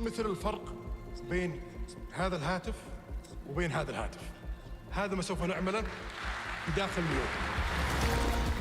مثل الفرق بين هذا الهاتف وبين هذا الهاتف. هذا ما سوف نعمله داخل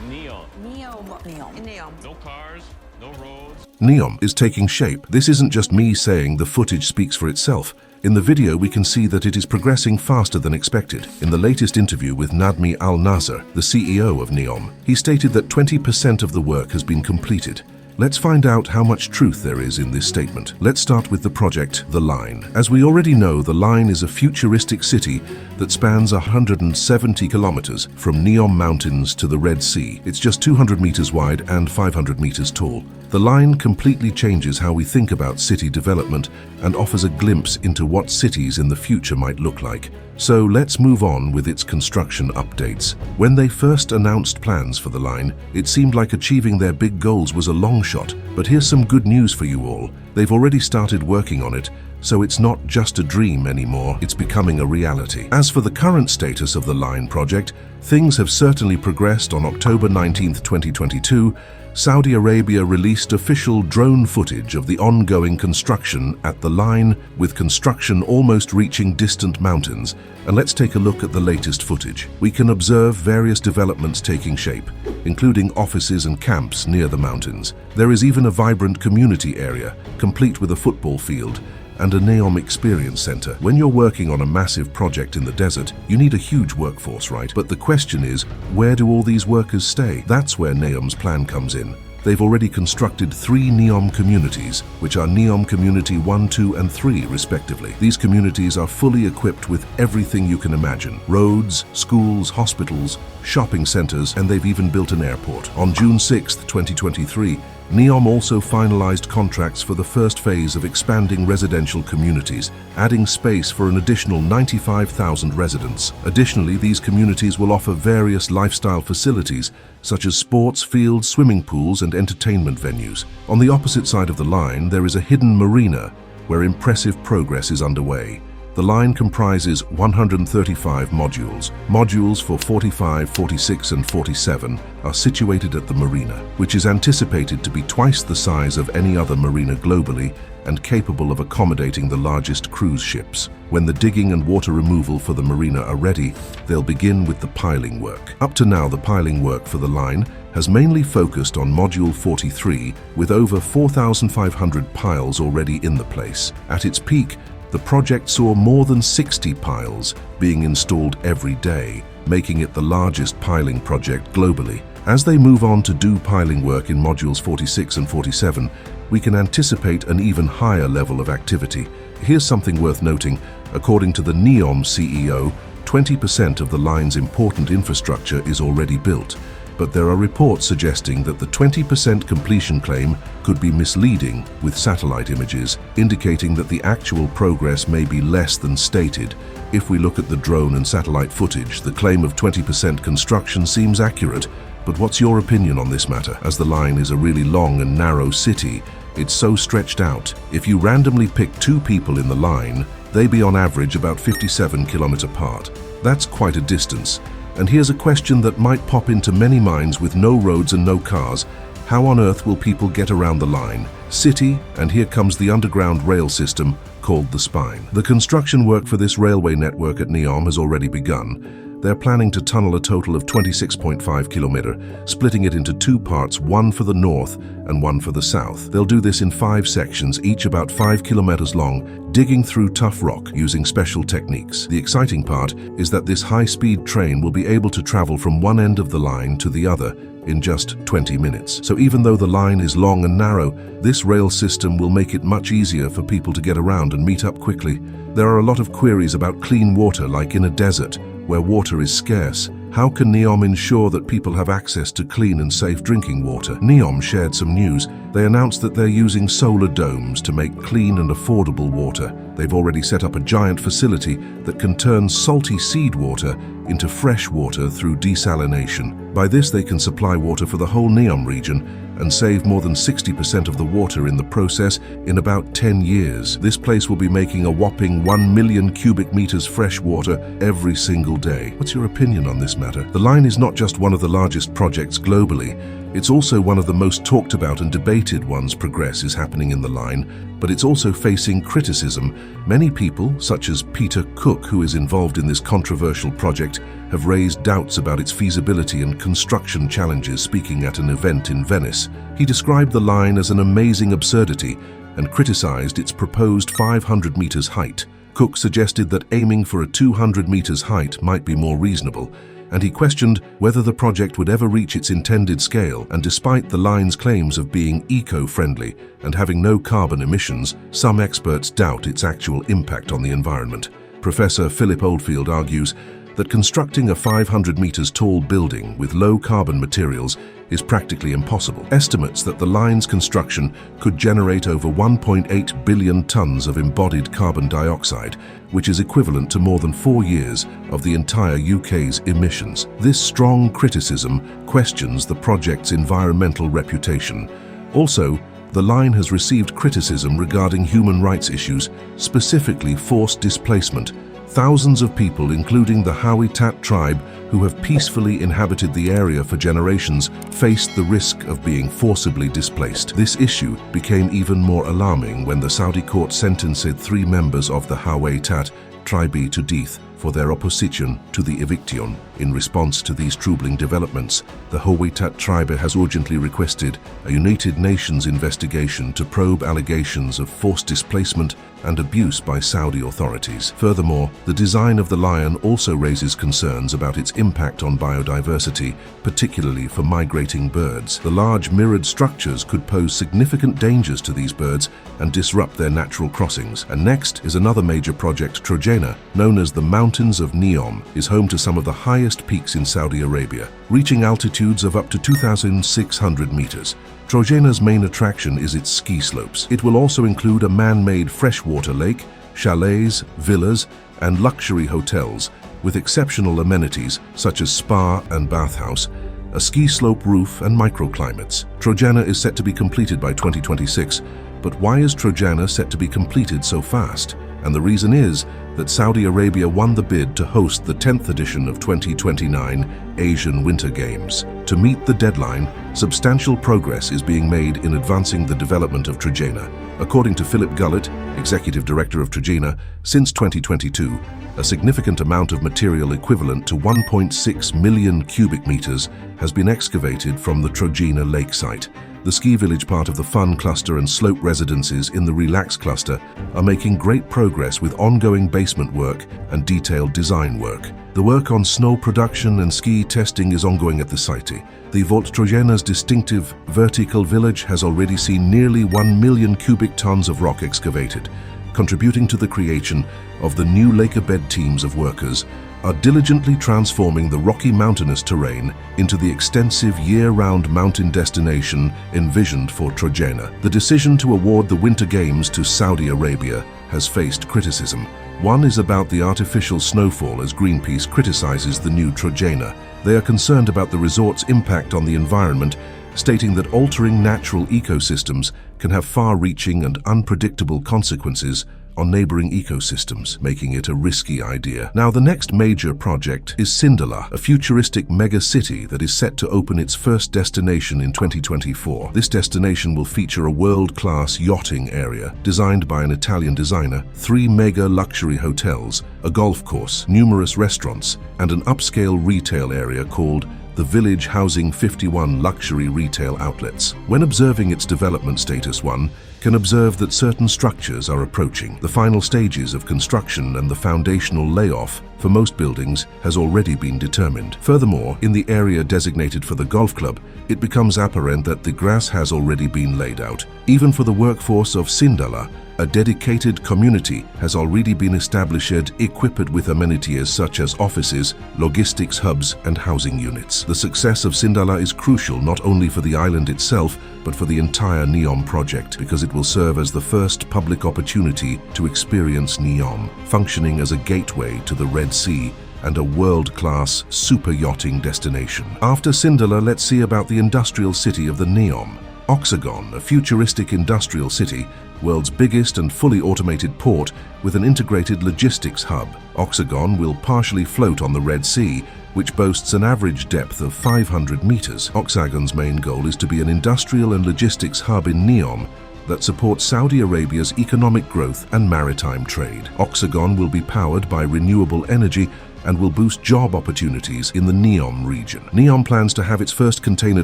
نيوم. Neom. No cars, no roads. Neom is taking shape. This isn't just me saying, the footage speaks for itself. In the video, we can see that it is progressing faster than expected. In the latest interview with Nadhmi Al-Nasr, the CEO of Neom, he stated that 20% of the work has been completed. Let's find out how much truth there is in this statement. Let's start with the project, The Line. As we already know, The Line is a futuristic city that spans 170 kilometers from Neom Mountains to the Red Sea. It's just 200 meters wide and 500 meters tall. The Line completely changes how we think about city development and offers a glimpse into what cities in the future might look like. So let's move on with its construction updates. When they first announced plans for the line, it seemed like achieving their big goals was a long shot. But here's some good news for you all. They've already started working on it, so it's not just a dream anymore, it's becoming a reality. As for the current status of the line project, things have certainly progressed. On October 19th, 2022, Saudi Arabia released official drone footage of the ongoing construction at the line, with construction almost reaching distant mountains. And let's take a look at the latest footage. We can observe various developments taking shape, including offices and camps near the mountains. There is even a vibrant community area, complete with a football field and a Neom Experience Center. When you're working on a massive project in the desert, you need a huge workforce, right? But the question is, where do all these workers stay? That's where Neom's plan comes in. They've already constructed 3 Neom communities, which are Neom Community 1, 2, and 3, respectively. These communities are fully equipped with everything you can imagine: roads, schools, hospitals, shopping centers, and they've even built an airport. On June 6th, 2023, Neom also finalized contracts for the first phase of expanding residential communities, adding space for an additional 95,000 residents. Additionally, these communities will offer various lifestyle facilities, such as sports fields, swimming pools, and entertainment venues. On the opposite side of the line, there is a hidden marina, where impressive progress is underway. The line comprises 135 modules. Modules for 45, 46, and 47 are situated at the marina, which is anticipated to be twice the size of any other marina globally and capable of accommodating the largest cruise ships. When the digging and water removal for the marina are ready, they'll begin with the piling work. Up to now, the piling work for the line has mainly focused on Module 43, with over 4,500 piles already in the place. At its peak, the project saw more than 60 piles being installed every day, making it the largest piling project globally. As they move on to do piling work in modules 46 and 47, we can anticipate an even higher level of activity. Here's something worth noting. According to the Neom CEO, 20% of the line's important infrastructure is already built. But there are reports suggesting that the 20% completion claim could be misleading, with satellite images indicating that the actual progress may be less than stated. If we look at the drone and satellite footage, the claim of 20% construction seems accurate. But what's your opinion on this matter? As the line is a really long and narrow city, it's so stretched out. If you randomly pick 2 people in the line, they be on average about 57 kilometers apart. That's quite a distance. And here's a question that might pop into many minds with no roads and no cars. How on earth will people get around the line? City, and here comes the underground rail system called the Spine. The construction work for this railway network at Neom has already begun. They're planning to tunnel a total of 26.5 kilometers, splitting it into 2 parts, one for the north and one for the south. They'll do this in 5 sections, each about 5 kilometers long, digging through tough rock using special techniques. The exciting part is that this high-speed train will be able to travel from one end of the line to the other in just 20 minutes. So even though the line is long and narrow, this rail system will make it much easier for people to get around and meet up quickly. There are a lot of queries about clean water, like in a desert where water is scarce. How can Neom ensure that people have access to clean and safe drinking water? Neom shared some news. They announced that they're using solar domes to make clean and affordable water. They've already set up a giant facility that can turn salty seawater into fresh water through desalination. By this, they can supply water for the whole Neom region and save more than 60% of the water in the process in about 10 years. This place will be making a whopping 1 million cubic meters fresh water every single day. What's your opinion on this matter? The line is not just one of the largest projects globally. It's also one of the most talked about and debated ones. Progress is happening in the line, but it's also facing criticism. Many people, such as Peter Cook, who is involved in this controversial project, have raised doubts about its feasibility and construction challenges. Speaking at an event in Venice, he described the line as an amazing absurdity and criticized its proposed 500 meters height. Cook suggested that aiming for a 200 meters height might be more reasonable, and he questioned whether the project would ever reach its intended scale. And despite the line's claims of being eco-friendly and having no carbon emissions, some experts doubt its actual impact on the environment. Professor Philip Oldfield argues that constructing a 500 meters tall building with low carbon materials is practically impossible. Estimates that the line's construction could generate over 1.8 billion tons of embodied carbon dioxide, which is equivalent to more than 4 years of the entire UK's emissions. This strong criticism questions the project's environmental reputation. Also, the line has received criticism regarding human rights issues, specifically forced displacement. Thousands of people, including the Hawitat tribe, who have peacefully inhabited the area for generations, faced the risk of being forcibly displaced. This issue became even more alarming when the Saudi court sentenced 3 members of the Hawitat tribe to death for their opposition to the eviction. In response to these troubling developments, the Hawitat tribe has urgently requested a United Nations investigation to probe allegations of forced displacement and abuse by Saudi authorities. Furthermore, the design of the lion also raises concerns about its impact on biodiversity, particularly for migrating birds. The large mirrored structures could pose significant dangers to these birds and disrupt their natural crossings. And next is another major project. Trojena, known as the Mountains of Neom, is home to some of the highest peaks in Saudi Arabia, reaching altitudes of up to 2,600 meters. Trojena's main attraction is its ski slopes. It will also include a man-made freshwater lake, chalets, villas, and luxury hotels, with exceptional amenities such as spa and bathhouse, a ski slope roof, and microclimates. Trojena is set to be completed by 2026, but why is Trojena set to be completed so fast? And the reason is that Saudi Arabia won the bid to host the 10th edition of 2029 Asian Winter Games. To meet the deadline, substantial progress is being made in advancing the development of Trojena. According to Philip Gullett, Executive Director of Trojena, since 2022, a significant amount of material equivalent to 1.6 million cubic meters has been excavated from the Trojena lake site. The ski village part of the Fun cluster and slope residences in the Relax cluster are making great progress with ongoing basement work and detailed design work. The work on snow production and ski testing is ongoing at the site. The Trojena's distinctive vertical village has already seen nearly 1 million cubic tons of rock excavated, contributing to the creation of the new lacquer bed. Teams of workers are diligently transforming the rocky mountainous terrain into the extensive year-round mountain destination envisioned for Trojena. The decision to award the Winter Games to Saudi Arabia has faced criticism. One is about the artificial snowfall, as Greenpeace criticizes the new Trojena. They are concerned about the resort's impact on the environment, stating that altering natural ecosystems can have far-reaching and unpredictable consequences on neighboring ecosystems, making it a risky idea. Now, the next major project is Sindalah, a futuristic mega-city that is set to open its first destination in 2024. This destination will feature a world-class yachting area designed by an Italian designer, 3 mega luxury hotels, a golf course, numerous restaurants, and an upscale retail area called the village, housing 51 luxury retail outlets. When observing its development status, one can observe that certain structures are approaching the final stages of construction, and the foundational layoff for most buildings has already been determined. Furthermore, in the area designated for the golf club, it becomes apparent that the grass has already been laid out. Even for the workforce of Sindalah, a dedicated community has already been established, equipped with amenities such as offices, logistics hubs, and housing units. The success of Sindalah is crucial not only for the island itself, but for the entire Neom project, because it will serve as the first public opportunity to experience Neom, functioning as a gateway to the Red Sea and a world-class super yachting destination. After Sindalah, let's see about the industrial city of the Neom. Oxagon, a futuristic industrial city, world's biggest and fully automated port with an integrated logistics hub. Oxagon will partially float on the Red Sea which boasts an average depth of 500 meters. Oxagon's main goal is to be an industrial and logistics hub in Neom that supports Saudi Arabia's economic growth and maritime trade. Oxagon will be powered by renewable energy and will boost job opportunities in the Neom region. Neom plans to have its first container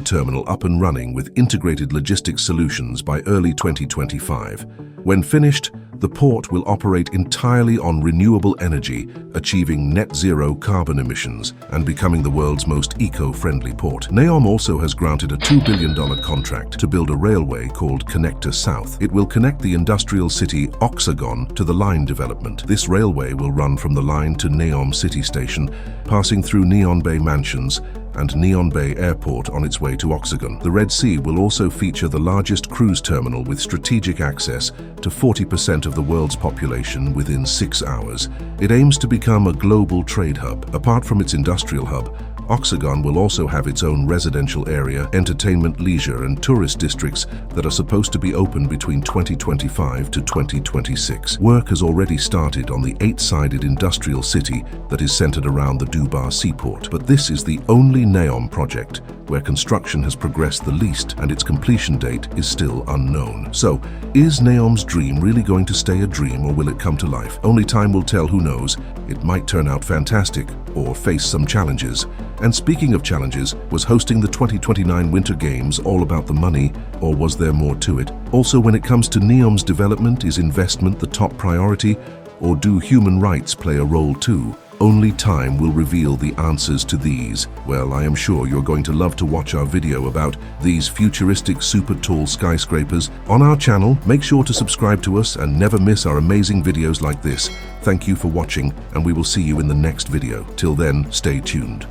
terminal up and running with integrated logistics solutions by early 2025. When finished, the port will operate entirely on renewable energy, achieving net zero carbon emissions and becoming the world's most eco-friendly port. Neom also has granted a $2 billion contract to build a railway called Connector South. It will connect the industrial city Oxagon to the line development. This railway will run from the line to Neom City Station, passing through Neon Bay Mansions and Neon Bay Airport on its way to Oxagon. The Red Sea will also feature the largest cruise terminal with strategic access to 40% of the world's population within 6 hours. It aims to become a global trade hub. Apart from its industrial hub, Oxagon will also have its own residential area, entertainment, leisure, and tourist districts that are supposed to be open between 2025 to 2026. Work has already started on the 8-sided industrial city that is centered around the Dubai seaport. But this is the only Neom project where construction has progressed the least and its completion date is still unknown. So, is Neom's dream really going to stay a dream or will it come to life? Only time will tell, who knows. It might turn out fantastic or face some challenges. And speaking of challenges, was hosting the 2029 Winter Games all about the money, or was there more to it? Also, when it comes to Neom's development, is investment the top priority, or do human rights play a role too? Only time will reveal the answers to these. Well, I am sure you're going to love to watch our video about these futuristic super tall skyscrapers. On our channel, make sure to subscribe to us and never miss our amazing videos like this. Thank you for watching, and we will see you in the next video. Till then, stay tuned.